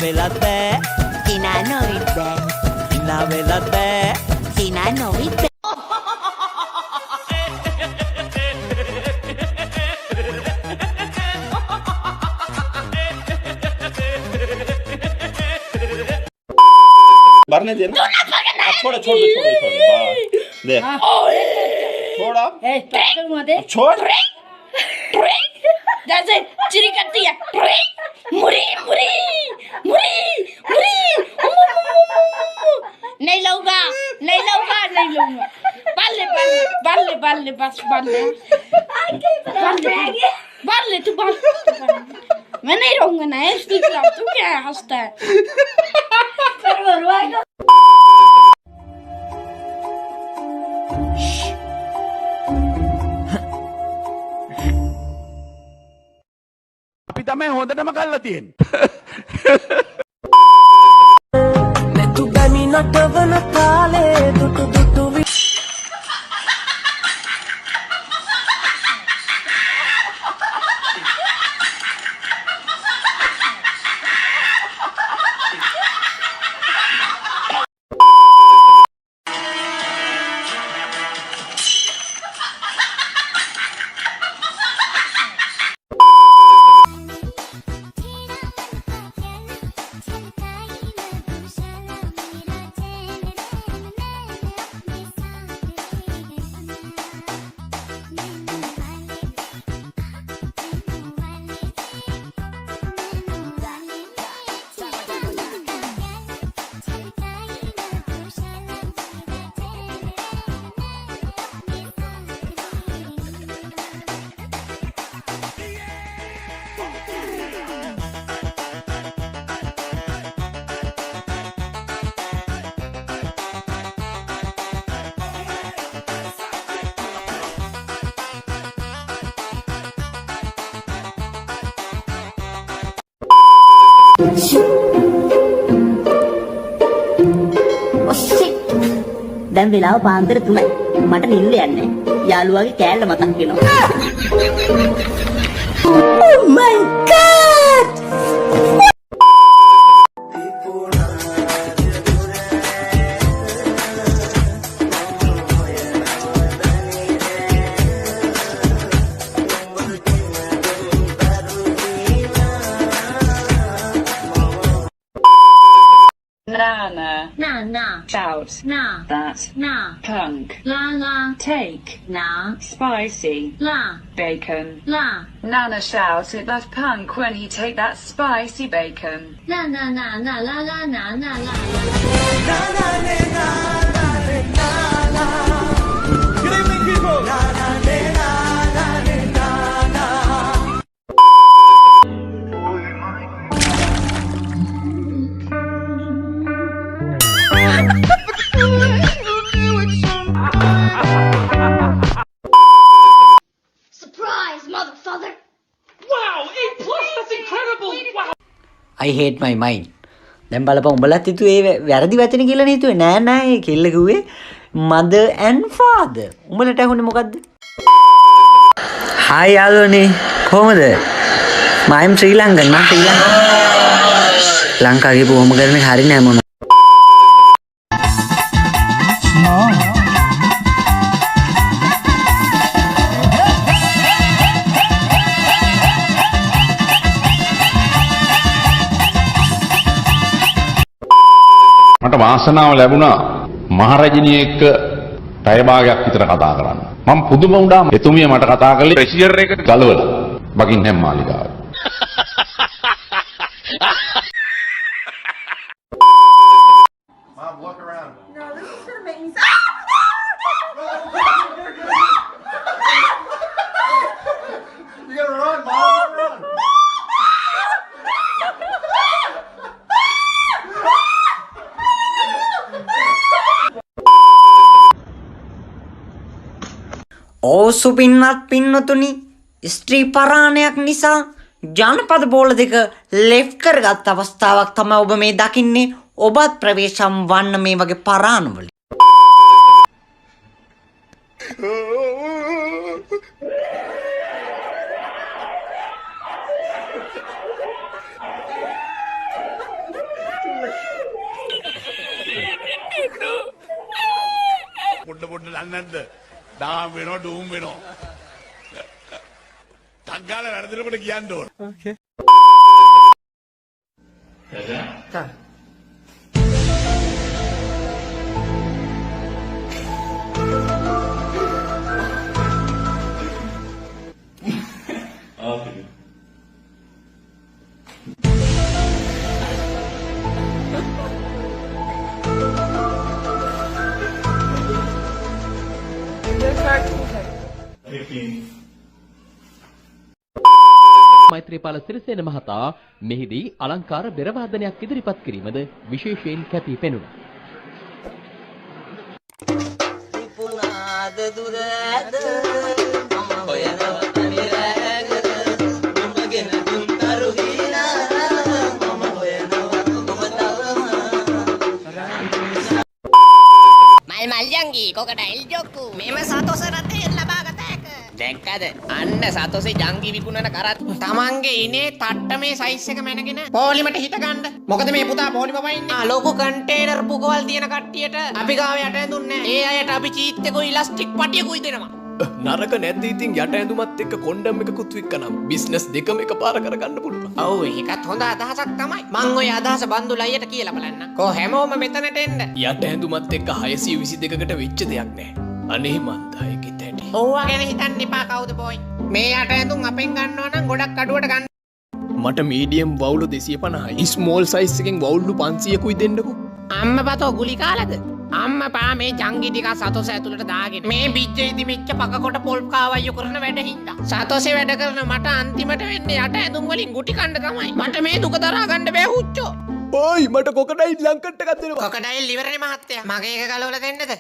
වෙලත් බෑ hina නොවිත් බෑ hina වෙලත් බෑ hina නොවිත් බෑ भरने दे ना छोड़ छोड़ दे छोड़ छोड़ दे छोड़ अब छोड़ जैसे चिरी करती है मुरी मुरी मुरी मुरी नहीं लूंगा नहीं लूंगा नहीं लूंगा बल्ले बल्ले बल्ले बल्ले बस बल्ले बल्ले तू बल्ले मैं नहीं रहूंगा ना इसकी खिलाफ तू क्या हंसता है අපි තමයි හොඳටම කල්ලා තියෙන්නේ. නැතු බැමි නටවන කාලේ දුටු දුටු දැන් වෙලාව පාන්දර 3යි මට නිින්ද යන්නේ යාළුවාගේ කෑල්ල මතක් වෙනවා Oh my god Nana na na shout na that na punk la la take na spicy la bacon la Nana shouted that punk when he take that spicy bacon na na na na la la na na la Good evening, people. surprise motherfucker I hate my mind. දැන් බලපන් උඹලත් හිතුවේ ඒ වැරදි වචන කියලා නේ හිතුවේ නෑ නෑ ඒ කෙල්ල කිව්වේ mother and father. උඹලට ඇහුනේ මොකද්ද? Hi යාළුවනේ කොහමද? මම ශ්‍රී ලංකන් මම ශ්‍රී ලංකන්. ලංකාවේ බොහොම කරන එක හරි නෑ මොන. මට වාසනාව ලැබුණා මහරජිනිය එක්ක පැය භාගයක් විතර කතා කරන්න. මම පුදුම වුණා එතුමිය මට කතා කළේ ප්‍රෙෂර් එක ගලවලා බකින්හැම් මාලිගාවේ. Mom, look around. no this is gonna make me You gotta run, Mom. Run. ඕසු පින්නත් පින්නතුනි ස්ත්‍රී පරාණයක් නිසා ජනපද බෝල දෙක ලෙෆ්ට් කරගත් අවස්ථාවක් තමයි ඔබ මේ දකින්නේ ඔබත් ප්‍රවේශම් වන්න මේ වගේ පරාණවල පොඩ්ඩ දන්නේ නැද්ද? දාම් වෙනවා ඩූම් වෙනවා. තංගාල වැඩදිනකොට කියන්න ඕන. මෛත්‍රීපාල සිරිසේන මහතා මෙහිදී අලංකාර බෙරවාදනයක් ඉදිරිපත් කිරීමද විශේෂයෙන් කැපී පෙනුණා. මල්යන්ගී කොකටයිල් ජොක්කු මෙම සතොස රටේ ලබාගත හැක. දැක්කද? අන්න සතොසේ ජංගි විකුණන කරත් තමන්ගේ ඉනේ තට්ට මේ සයිස් එක මැනගෙන පොලිමට හිට ගන්න. මොකද මේ පුතා පොලිම වයින්නේ. ලොකු කන්ටේනර් පුකවල් තියෙන කට්ටියට අපි ගාව යට ඇඳුන්නේ නැහැ. ඒ අයට අපි චීත් එකෝ ඉලාස්ටික් පටියකුයි දෙනවා. නරක නැද්ද ඉතින් යට ඇඳුමත් එක්ක කොණ්ඩම් එකකුත් වික්කනම් බිස්නස් දෙකම එකපාර කරගන්න පුළුවන්. ඔව් ඒකත් හොඳ අදහසක් තමයි. මං ඔය අදහස බන්දුල අයියට කියලා බලන්න. කො හැමෝම මෙතනට එන්න. යට ඇඳුමත් එක්ක 622කට වෙච්ච දෙයක් නෑ. අනේ මන්දා ඒකෙත් ඇටි. ඕවා ගැන හිතන්න එපා කවුද බොයි. මේ යට ඇඳුම් අපෙන් ගන්නවා නම් ගොඩක් අඩුවට ගන්න. මට මීඩියම් වවුලු 250යි. ස්මෝල් සයිස් එකෙන් වවුලු 500කුයි දෙන්නකෝ. අම්මපතෝ ගුලි කාලද? අම්මපා මේ ජංගි ටික සතොස ඇතුළට දාගෙන මේ බිජ්ජේ ඉදිමිච්ච පකකොට පොල් කාවයියෝ කරන වැඩ හින්දා සතොසේ වැඩ කරන මට අන්තිමට වෙන්නේ යට ඇඳුම් වලින් ගුටි කන්න තමයි. මට මේ දුක දරා ගන්න බෑ හුච්චෝ. ඕයි මට කොකඩයිල් ලංකට් එකක් දෙනවා. කොකඩයිල් ඉවරනේ මහත්තයා. මගේ එක ගලවලා දෙන්නද?